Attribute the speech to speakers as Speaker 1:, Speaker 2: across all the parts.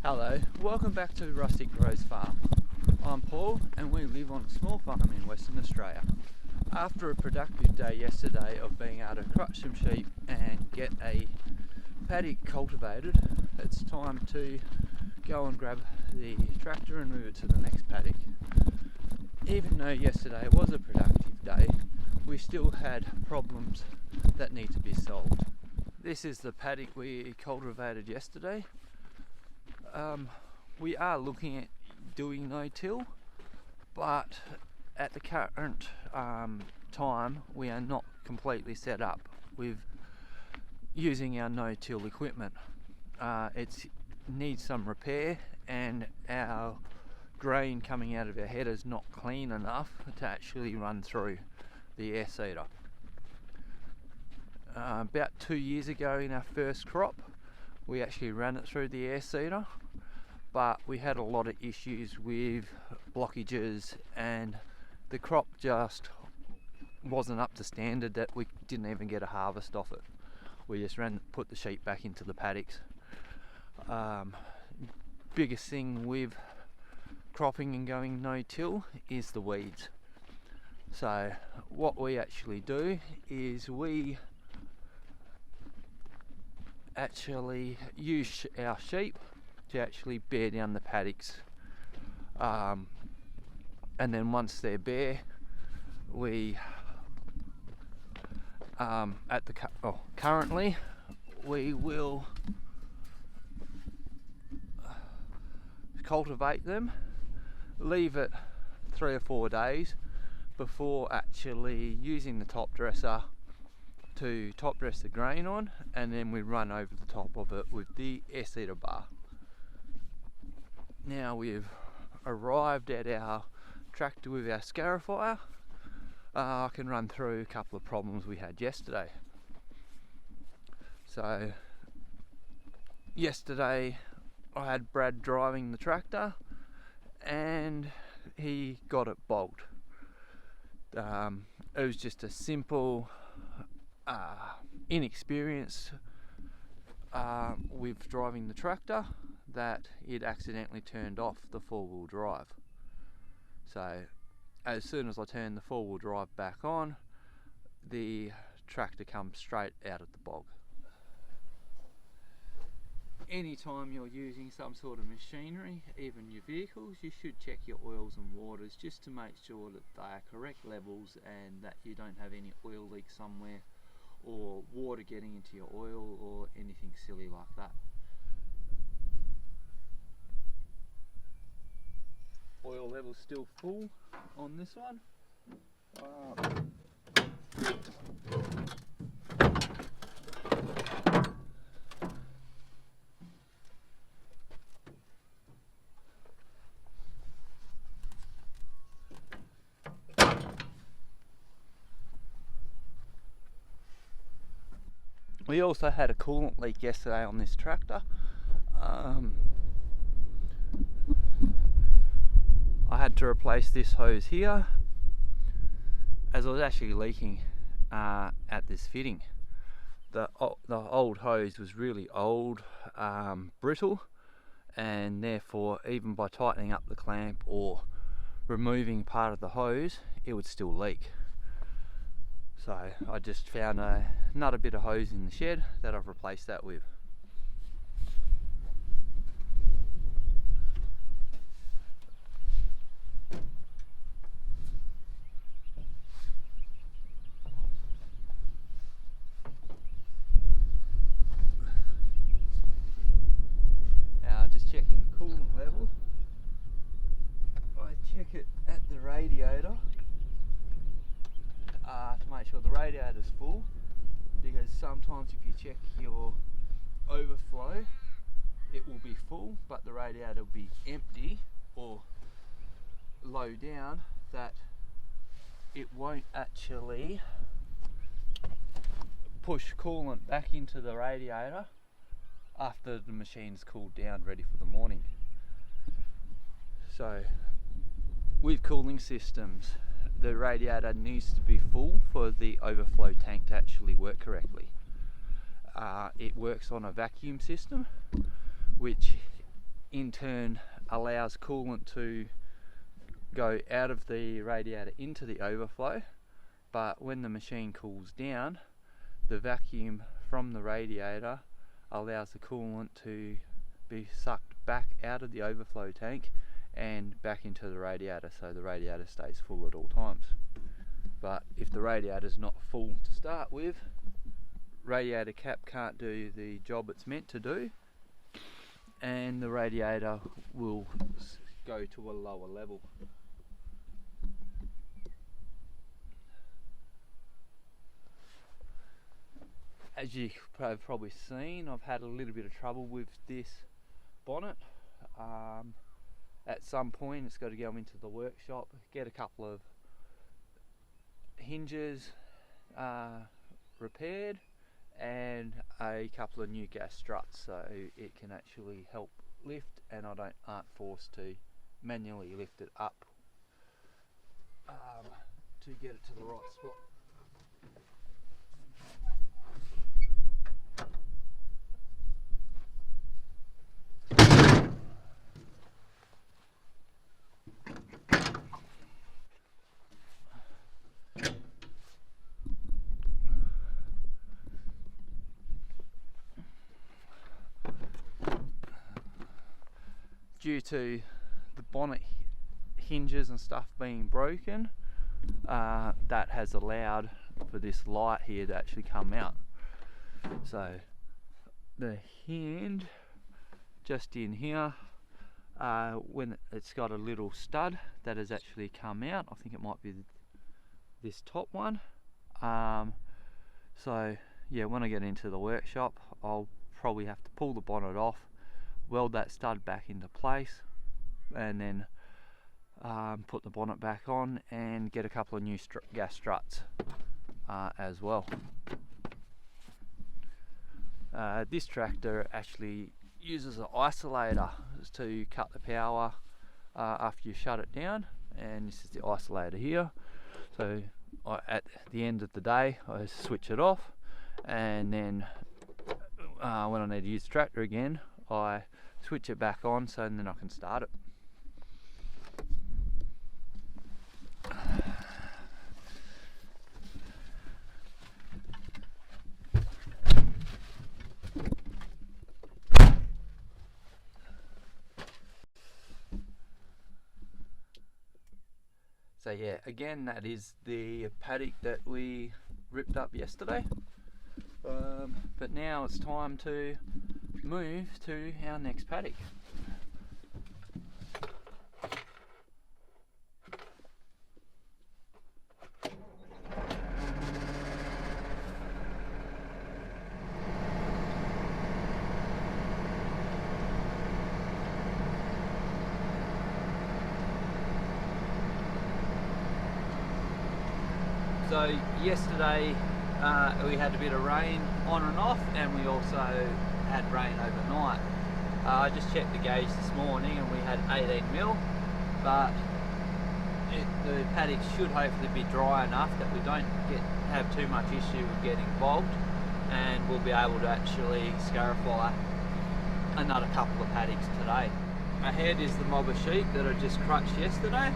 Speaker 1: Hello, welcome back to Rustic Rose Farm. I'm Paul and we live on a small farm in Western Australia. After a productive day yesterday of being able to crutch some sheep and get a paddock cultivated, it's time to go and grab the tractor and move it to the next paddock. Even though yesterday was a productive day, we still had problems that need to be solved. This is the paddock we cultivated yesterday. We are looking at doing no-till, but at the current time we are not completely set up with using our no-till equipment. It needs some repair and our grain coming out of our header is not clean enough to actually run through the air seeder. About 2 years ago in our first crop we actually ran it through the air seeder, but we had a lot of issues with blockages and the crop just wasn't up to standard that we didn't even get a harvest off it. We just put the sheep back into the paddocks. Biggest thing with cropping and going no-till is the weeds. So what we actually do is we actually use our sheep to actually bear down the paddocks, and then once they're bare we currently we will cultivate them, leave it 3 or 4 days before actually using the top dresser to top dress the grain on, and then we run over the top of it with the air seeder bar. Now we've arrived at our tractor with our Scarifying. I can run through a couple of problems we had yesterday. So yesterday I had Brad driving the tractor and he got it bogged. It was just a simple inexperience with driving the tractor that it accidentally turned off the 4-wheel drive. So as soon as I turned the 4-wheel drive back on, the tractor comes straight out of the bog. Anytime you're using some sort of machinery, even your vehicles, you should check your oils and waters just to make sure that they are correct levels and that you don't have any oil leak somewhere or water getting into your oil or anything silly like that. Oil level's still full on this one. We also had a coolant leak yesterday on this tractor. I had to replace this hose here as it was actually leaking at this fitting. The old hose was really old, brittle, and therefore even by tightening up the clamp or removing part of the hose it would still leak. So I just found another bit of hose in the shed that I've replaced that with. Now just checking the coolant level. I check it at the radiator to make sure the radiator is full, because sometimes if you check your overflow it will be full but the radiator will be empty or low down, that it won't actually push coolant back into the radiator after the machine's cooled down ready for the morning. So with cooling systems, the radiator needs to be full for the overflow tank to actually work correctly. It works on a vacuum system, which in turn allows coolant to go out of the radiator into the overflow, but when the machine cools down, the vacuum from the radiator allows the coolant to be sucked back out of the overflow tank and back into the radiator, so the radiator stays full at all times. But if the radiator is not full to start with, radiator cap can't do the job it's meant to do, and the radiator will go to a lower level. As you have probably seen, I've had a little bit of trouble with this bonnet. At some point it's got to go into the workshop, get a couple of hinges repaired and a couple of new gas struts, so it can actually help lift and aren't forced to manually lift it up to get it to the right spot. Due to the bonnet hinges and stuff being broken, that has allowed for this light here to actually come out. So the hinge just in here, when it's got a little stud that has actually come out, I think it might be this top one. So yeah, when I get into the workshop, I'll probably have to pull the bonnet off, weld that stud back into place, and then put the bonnet back on and get a couple of new gas struts as well. This tractor actually uses an isolator to cut the power after you shut it down, and this is the isolator here. So at the end of the day I switch it off, and then when I need to use the tractor again, I switch it back on, so then I can start it. So yeah, again, that is the paddock that we ripped up yesterday. But now it's time to move to our next paddock. So yesterday we had a bit of rain on and off, and we also had rain overnight. I just checked the gauge this morning and we had 18 mil, but the paddock should hopefully be dry enough that we don't have too much issue with getting bogged, and we'll be able to actually scarify another couple of paddocks today. Ahead is the mob of sheep that I just crutched yesterday.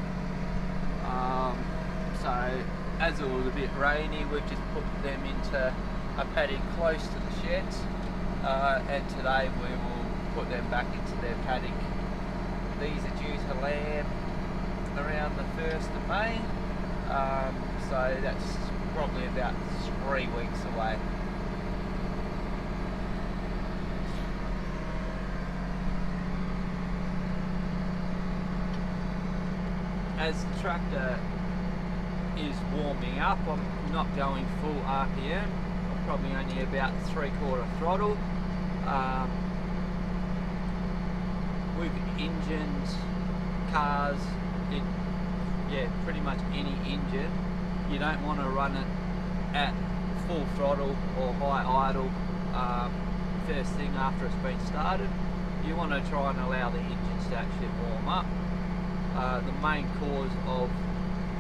Speaker 1: So as it was a bit rainy, we've just put them into a paddock close to the sheds, and today we will put them back into their paddock. These are due to lamb around the 1st of May, so that's probably about 3 weeks away. As the tractor is warming up, I'm not going full RPM, I'm probably only about 3/4 throttle. With engines, cars, pretty much any engine, you don't want to run it at full throttle or high idle first thing after it's been started. You want to try and allow the engines to actually warm up. The main cause of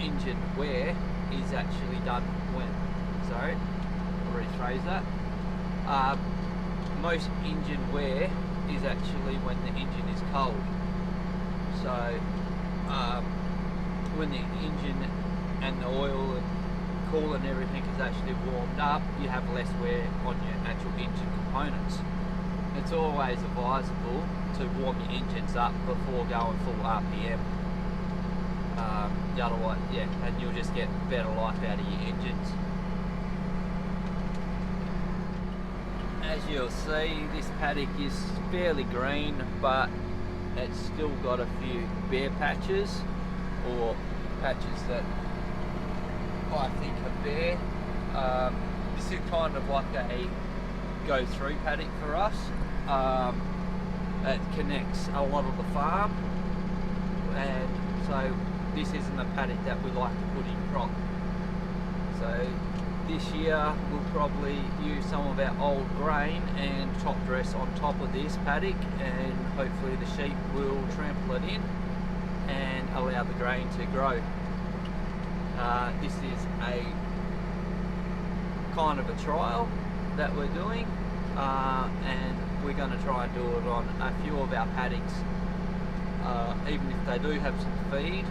Speaker 1: engine wear is actually done when, sorry, I'll rephrase that. Most engine wear is actually when the engine is cold. So when the engine and the oil and coolant and everything is actually warmed up, you have less wear on your actual engine components. It's always advisable to warm your engines up before going full RPM. Otherwise, yeah, and you'll just get better life out of your engines. As you'll see, this paddock is fairly green, but it's still got a few bare patches, or patches that I think are bare. This is kind of like a go-through paddock for us. It connects a lot of the farm, and so this isn't a paddock that we like to put in crop. So this year we'll probably use some of our old grain and top dress on top of this paddock, and hopefully the sheep will trample it in and allow the grain to grow. This is a kind of a trial that we're doing, and we're going to try and do it on a few of our paddocks. Even if they do have some feed,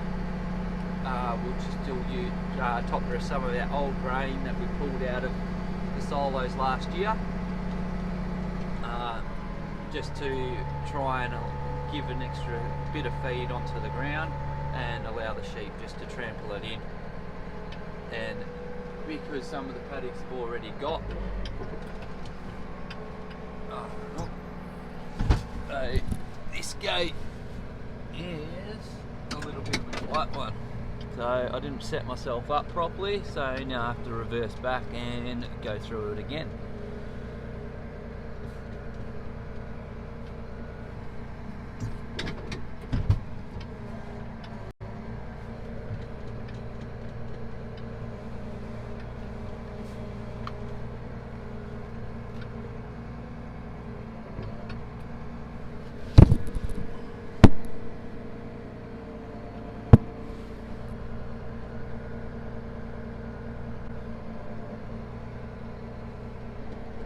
Speaker 1: we'll just still use top dress some of our old grain that we pulled out of the silos last year, just to try and give an extra bit of feed onto the ground and allow the sheep just to trample it in. And because some of the paddocks have already got this gate is a little bit of a tight one, so I didn't set myself up properly, so now I have to reverse back and go through it again.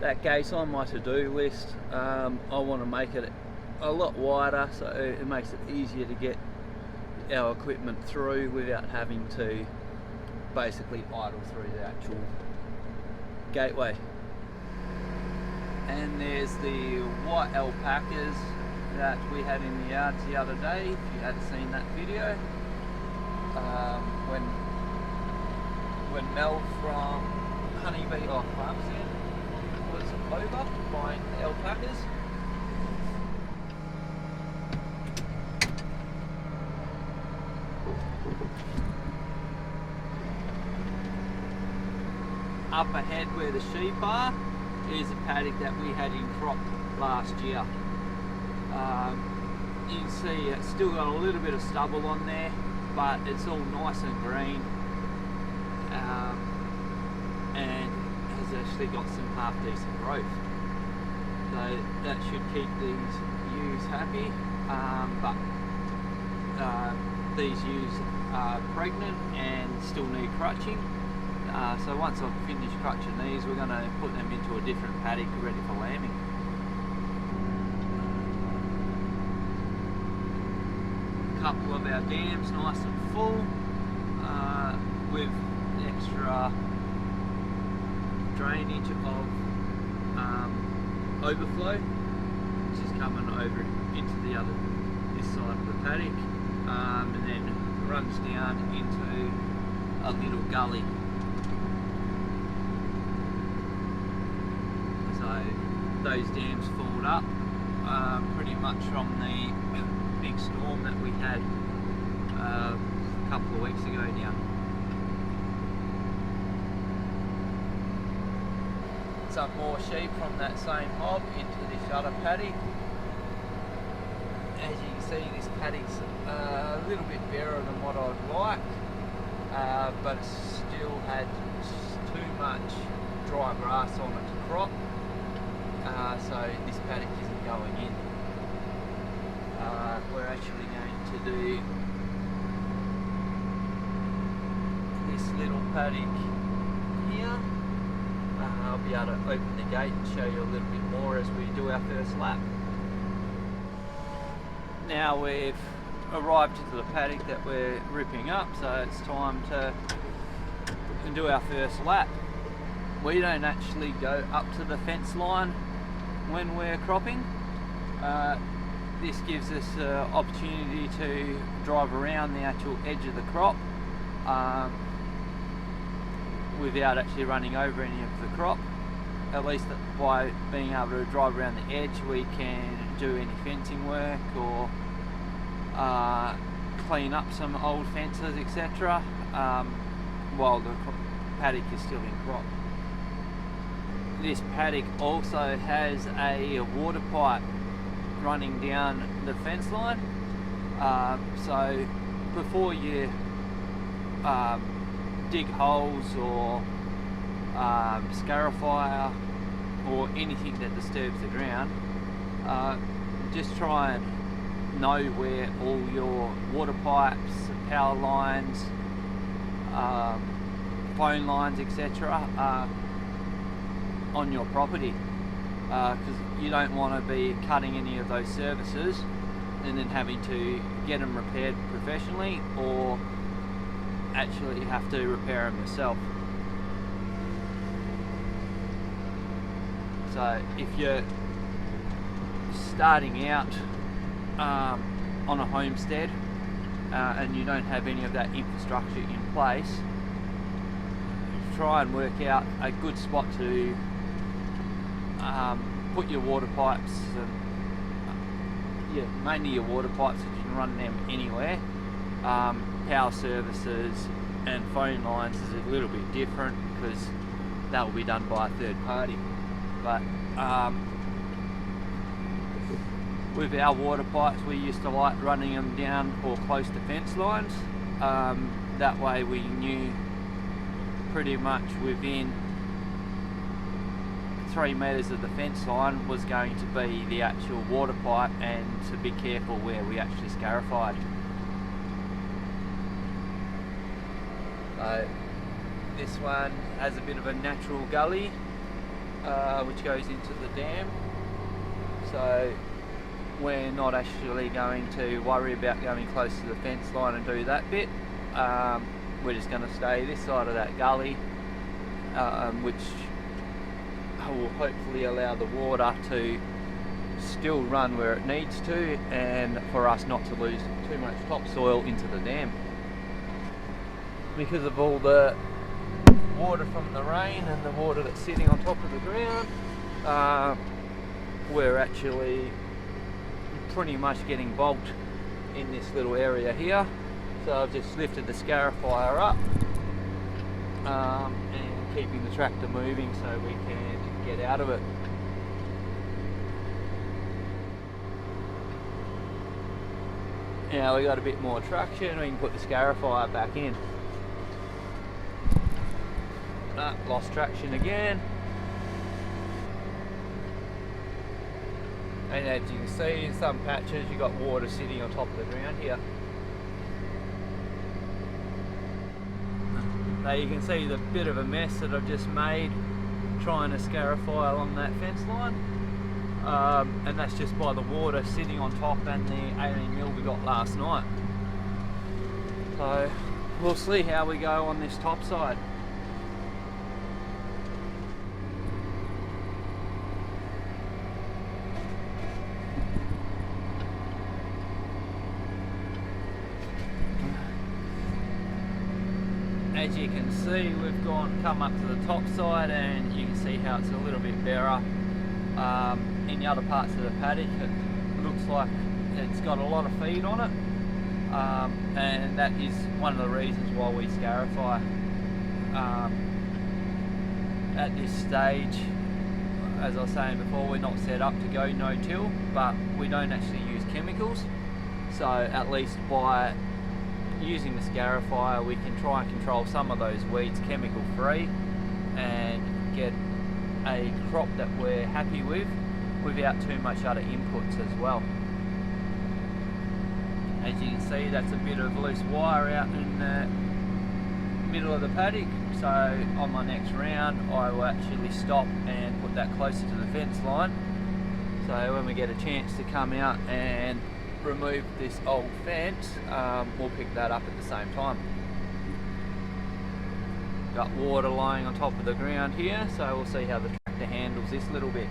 Speaker 1: That gate's on my to-do list. I want to make it a lot wider so it makes it easier to get our equipment through without having to basically idle through the actual gateway. And there's the white alpacas that we had in the yards the other day, if you hadn't seen that video. When Mel from Honeybee Farmstead was over buying the alpacas. Up ahead where the sheep are is a paddock that we had in crop last year. You can see it's still got a little bit of stubble on there, but it's all nice and green, and has actually got some half decent growth. So that should keep these ewes happy, but these ewes are pregnant and still need crutching. So once I've finished crutching these, we're going to put them into a different paddock ready for lambing. A couple of our dams nice and full, with extra drainage of overflow, which is coming over into this side of the paddock, and then runs down into a little gully. Those dams filled up pretty much from the big storm that we had a couple of weeks ago now. Some more sheep from that same mob into this other paddock. As you can see, this paddock's a little bit barer than what I'd like, but it still had too much dry grass on it to crop. So this paddock isn't going in. We're actually going to do this little paddock here. I'll be able to open the gate and show you a little bit more as we do our first lap. now we've arrived into the paddock that we're ripping up, so it's time to do our first lap. We don't actually go up to the fence line when we're cropping. This gives us an opportunity to drive around the actual edge of the crop without actually running over any of the crop. At least by being able to drive around the edge, we can do any fencing work or clean up some old fences, etc. While the paddock is still in crop. This paddock also has a water pipe running down the fence line, so before you dig holes or Scarify or anything that disturbs the ground, just try and know where all your water pipes, power lines, phone lines, etc. are on your property, because you don't want to be cutting any of those services and then having to get them repaired professionally or actually have to repair them yourself. So if you're starting out on a homestead and you don't have any of that infrastructure in place, try and work out a good spot to put your water pipes, and mainly your water pipes, if you can run them anywhere. Power services and phone lines is a little bit different because that will be done by a third party. But with our water pipes, we used to like running them down or close to fence lines. That way we knew pretty much within 3 metres of the fence line was going to be the actual water pipe, and to be careful where we actually scarified. This one has a bit of a natural gully which goes into the dam, so we're not actually going to worry about going close to the fence line and do that bit. We're just going to stay this side of that gully, which will hopefully allow the water to still run where it needs to, and for us not to lose too much topsoil into the dam. Because of all the water from the rain and the water that's sitting on top of the ground, we're actually pretty much getting bogged in this little area here. So I've just lifted the scarifier up and keeping the tractor moving so we can get out of it. Now we got a bit more traction, we can put the scarifier back in. Lost traction again. And as you can see, in some patches you've got water sitting on top of the ground here. Now you can see the bit of a mess that I've just made trying to scarify along that fence line, and that's just by the water sitting on top and the 18 mil we got last night. So we'll see how we go on this top side. As you can see, we've come up to the top side, and you can see how it's a little bit barer. In the other parts of the paddock, it looks like it's got a lot of feed on it, and that is one of the reasons why we scarify. At this stage, as I was saying before, we're not set up to go no-till, but we don't actually use chemicals, so at least by using the scarifier we can try and control some of those weeds chemical free and get a crop that we're happy with without too much other inputs as well. As you can see, that's a bit of loose wire out in the middle of the paddock, so on my next round I will actually stop and put that closer to the fence line, so when we get a chance to come out and removed this old fence, we'll pick that up at the same time. Got water lying on top of the ground here, so we'll see how the tractor handles this little bit.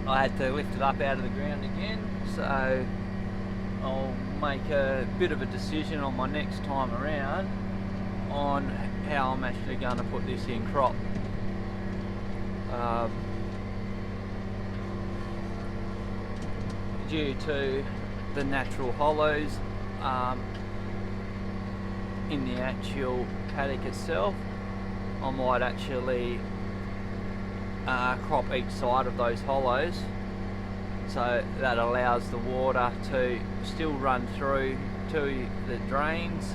Speaker 1: I had to lift it up out of the ground again, so I'll make a bit of a decision on my next time around on how I'm actually going to put this in crop. Due to the natural hollows in the actual paddock itself, I might actually crop each side of those hollows, so that allows the water to still run through to the drains,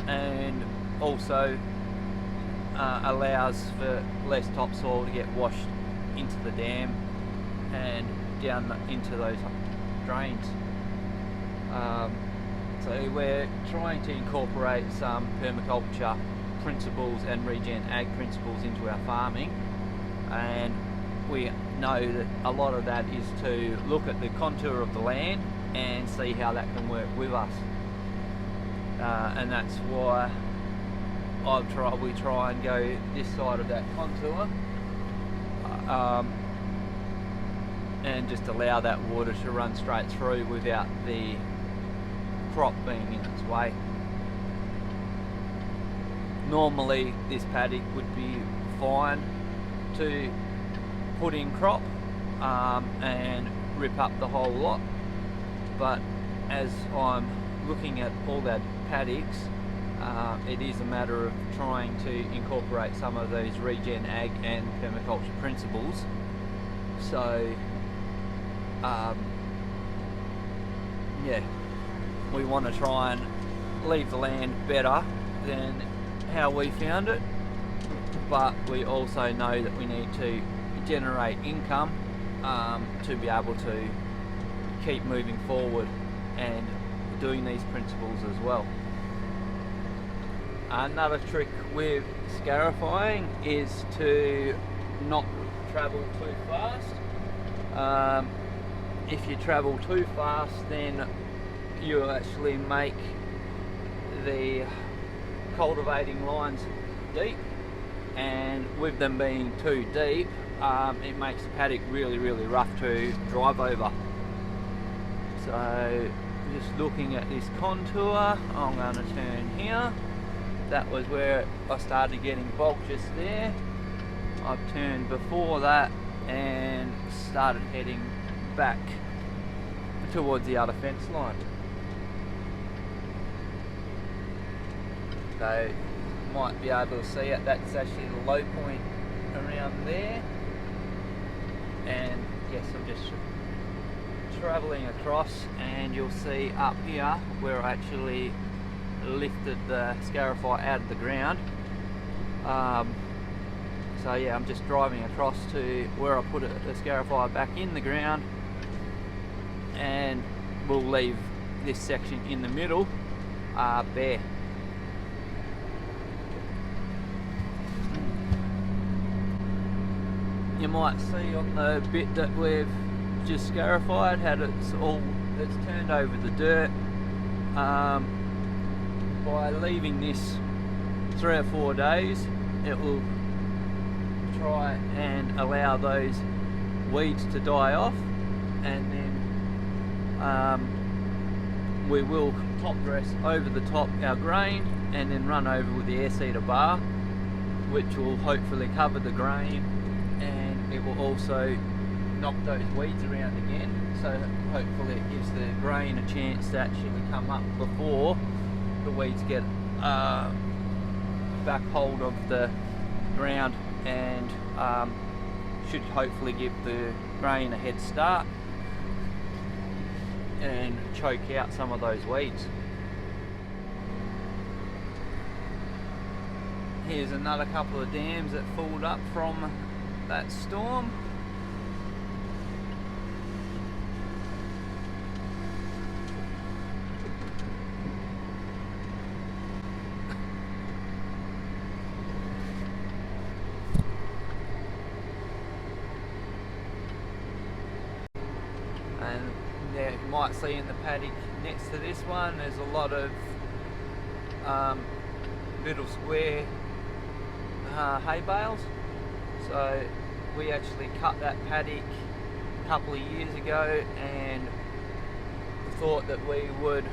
Speaker 1: and also allows for less topsoil to get washed into the dam and down into those drains. So we're trying to incorporate some permaculture principles and regen ag principles into our farming, and we know that a lot of that is to look at the contour of the land and see how that can work with us, and that's why we try and go this side of that contour, and just allow that water to run straight through without the crop being in its way. Normally this paddock would be fine to put in crop and rip up the whole lot, but as I'm looking at all that paddocks, it is a matter of trying to incorporate some of those regen ag and permaculture principles. So yeah, we want to try and leave the land better than how we found it, but we also know that we need to generate income to be able to keep moving forward and doing these principles as well. Another trick with scarifying is to not travel too fast. If you travel too fast, then you actually make the cultivating lines deep, and with them being too deep, it makes the paddock really rough to drive over. So just looking at this contour, I'm going to turn here. That was where I started getting bulk just there. I've turned before that and started heading back towards the other fence line. So you might be able to see it, that's actually the low point around there. And yes, I'm just travelling across, and you'll see up here where I actually lifted the Scarify out of the ground. So yeah, I'm just driving across to where I put the Scarify back in the ground, and we'll leave this section in the middle bare. You might see on the bit that we've just scarified how it's turned over the dirt. By leaving this 3 or 4 days, it will try and allow those weeds to die off, and then we will top dress over the top our grain and then run over with the air seeder bar, which will hopefully cover the grain, and it will also knock those weeds around again, so hopefully it gives the grain a chance to actually come up before the weeds get back hold of the ground, and should hopefully give the grain a head start and choke out some of those weeds. Here's another couple of dams that filled up from that storm. might see in the paddock next to this one, there's a lot of little square hay bales. So we actually cut that paddock a couple of years ago and thought that we would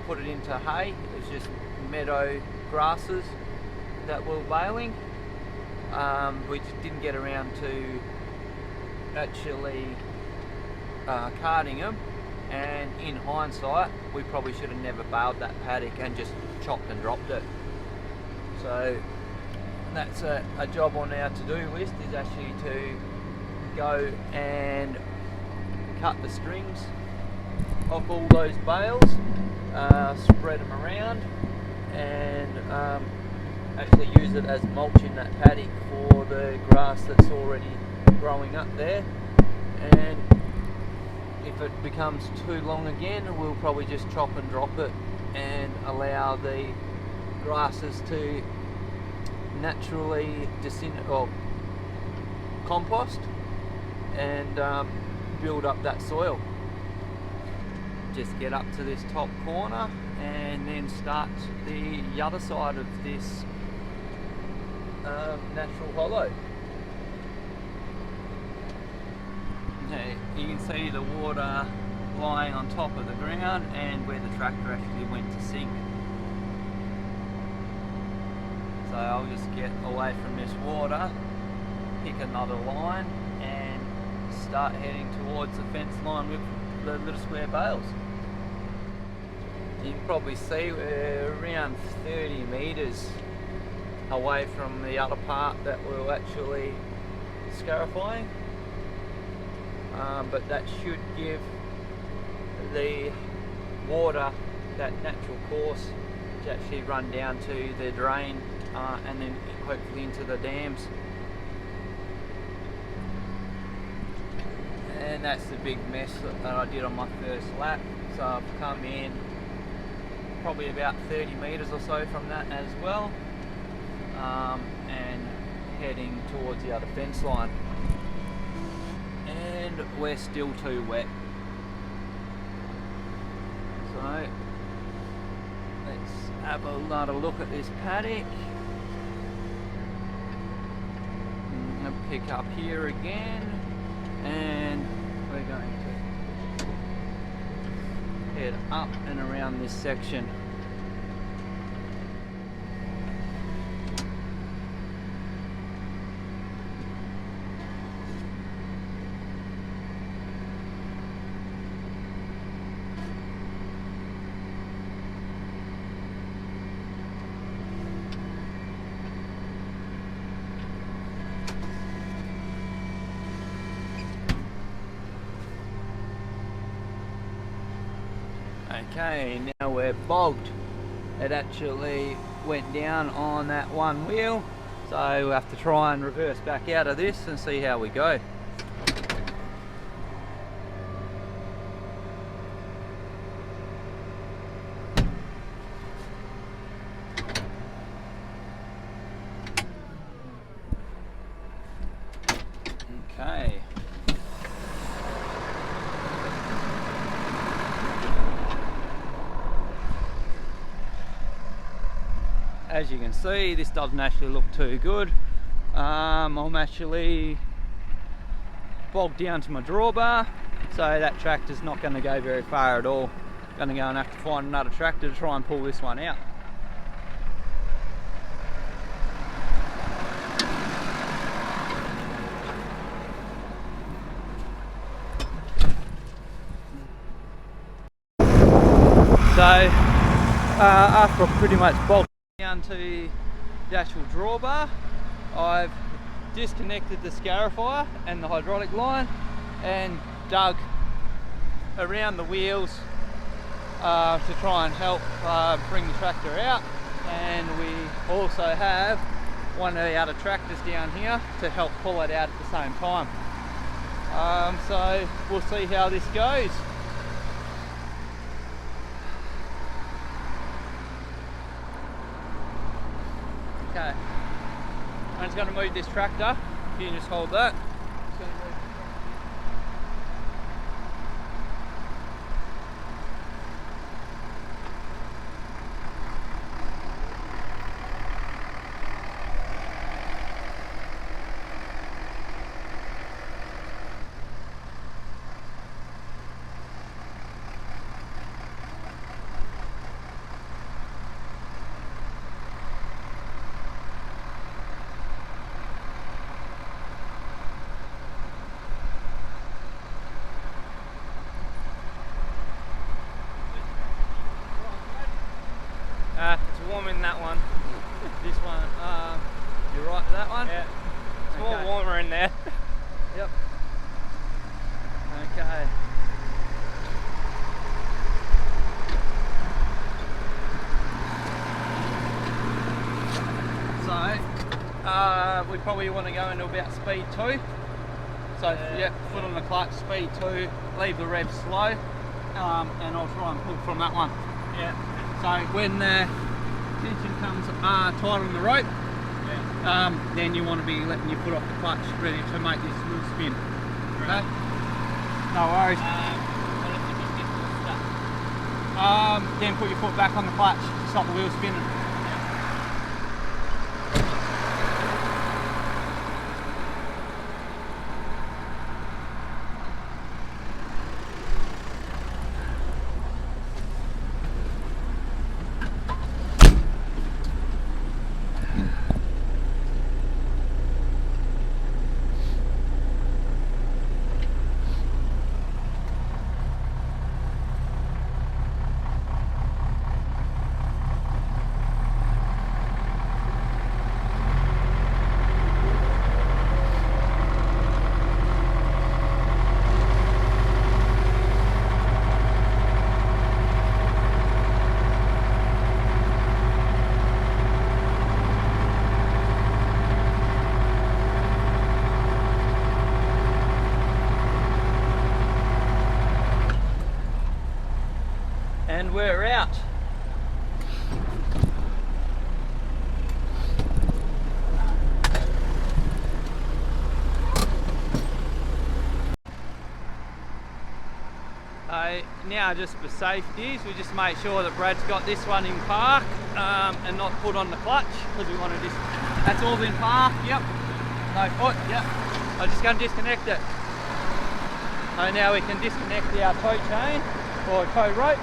Speaker 1: put it into hay. It was just meadow grasses that were baling. We just didn't get around to actually carting them, and in hindsight we probably should have never baled that paddock and just chopped and dropped it. So that's a job on our to-do list, is actually to go and cut the strings off all those bales, spread them around, and actually use it as mulch in that paddock for the grass that's already growing up there. And if it becomes too long again, we'll probably just chop and drop it and allow the grasses to naturally compost and build up that soil. Just get up to this top corner and then start the other side of this natural hollow. Okay, you can see the water lying on top of the ground and where the tractor actually went to sink. So I'll just get away from this water, pick another line and start heading towards the fence line with the little square bales. You can probably see we're around 30 metres away from the other part that we're actually scarifying. But that should give the water that natural course to actually run down to the drain and then hopefully into the dams. And that's the big mess that I did on my first lap. So I've come in probably about 30 metres or so from that as well, and heading towards the other fence line. And we're still too wet. So let's have another look at this paddock. I'm going to pick up here again, and we're going to head up and around this section. Okay, now we're bogged. It actually went down on that one wheel, so we'll have to try and reverse back out of this and see how we go. Okay. As you can see, this doesn't actually look too good. I'm actually bogged down to my drawbar, so that tractor's not going to go very far at all. Going to go and have to find another tractor to try and pull this one out. So after I pretty much bogged down to the actual drawbar, I've disconnected the scarifier and the hydraulic line and dug around the wheels to try and help bring the tractor out. And we also have one of the other tractors down here to help pull it out at the same time. So we'll see how this goes. Okay, I'm just going to move this tractor. You can just hold that.
Speaker 2: that one.
Speaker 1: This one, you're right with that one?
Speaker 2: Yeah. It's more warmer in there.
Speaker 1: Yep. Okay. So, we probably want to go into about speed 2. So, yeah, foot on the clutch, speed 2, leave the rev slow, and I'll try and pull from that one.
Speaker 2: Yeah.
Speaker 1: So, when the tension comes tight on the rope, then you want to be letting your foot off the clutch, ready to make this wheel spin.
Speaker 2: Right.
Speaker 1: Okay? No worries.
Speaker 2: What if you just get stuck?
Speaker 1: Then put your foot back on the clutch to stop the wheel spinning. And we're out. Now just for safety, we just make sure that Brad's got this one in park and not put on the clutch, because we want to just, that's all in park, yep. No foot, yep. I'm just going to disconnect it. So now we can disconnect our tow chain or tow rope.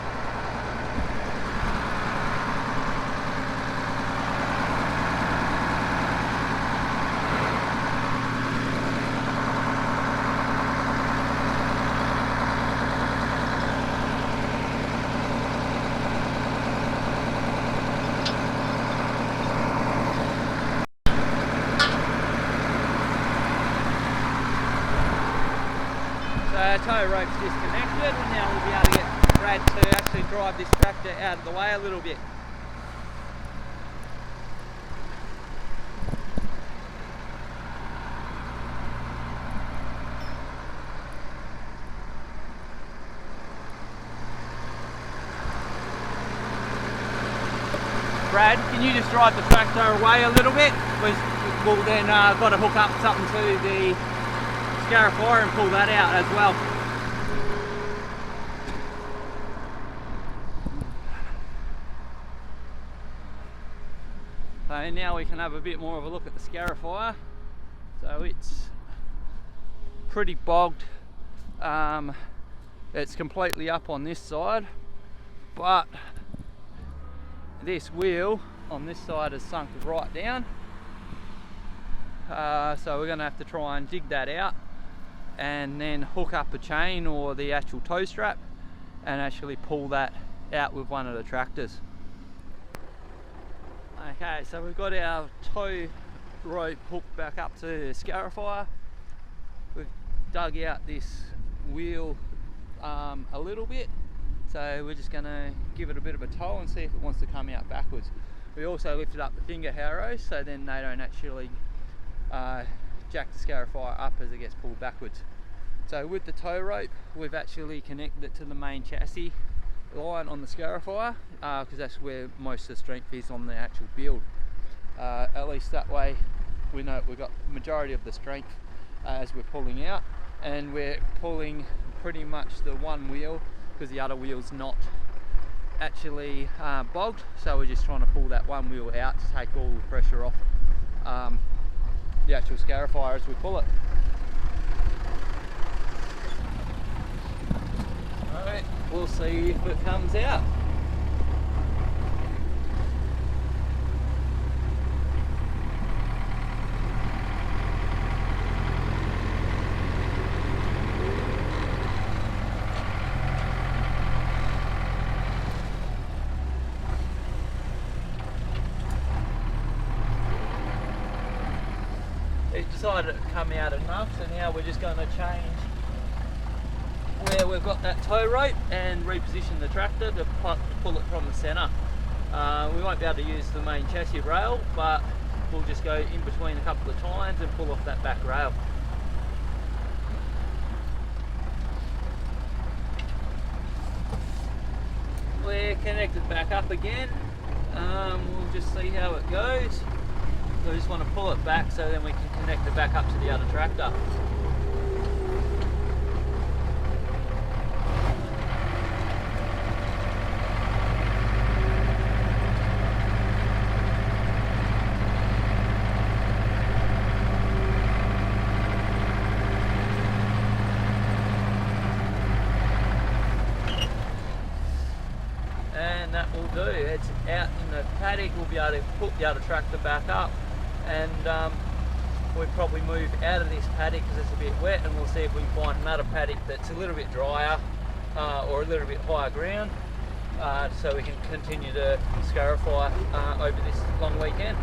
Speaker 1: Tow rope's disconnected, and now we'll be able to get Brad to actually drive this tractor out of the way a little bit. Brad, can you just drive the tractor away a little bit? We'll then got to hook up something to the Scarifying and pull that out as well. So now we can have a bit more of a look at the Scarifying. So it's pretty bogged. It's completely up on this side, but this wheel on this side has sunk right down. So we're going to have to try and dig that out and then hook up a chain or the actual tow strap and actually pull that out with one of the tractors. Okay, so we've got our tow rope hooked back up to the Scarifying. We've dug out this wheel a little bit, so we're just going to give it a bit of a tow and see if it wants to come out backwards. We also lifted up the finger harrows so then they don't actually jack the Scarifying up as it gets pulled backwards. So with the tow rope, we've actually connected it to the main chassis line on the Scarifying, because that's where most of the strength is on the actual build. At least that way we know we've got the majority of the strength as we're pulling out, and we're pulling pretty much the one wheel because the other wheel's not actually bogged, so we're just trying to pull that one wheel out to take all the pressure off the actual Scarifying as we pull it. Alright, we'll see if it comes out.
Speaker 2: it decided to come out enough, so now we're just going to change where we've got that tow rope and reposition the tractor to pull it from the centre. We won't be able to use the main chassis rail, but we'll just go in between a couple of tines and pull off that back rail. We're connected back up again. We'll just see how it goes. So I just want to pull it back so then we can connect it back up to the other tractor. And that will do. It's out in the paddock. We'll be able to put the other tractor back up, and we'll probably move out of this paddock because it's a bit wet, and we'll see if we can find another paddock that's a little bit drier or a little bit higher ground, so we can continue to scarify over this long weekend.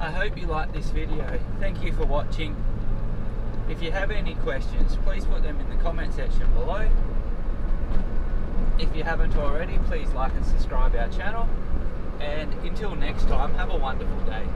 Speaker 2: I hope you liked this video. Thank you for watching. If you have any questions, please put them in the comment section below. If you haven't already, please like and subscribe our channel. And until next time, have a wonderful day.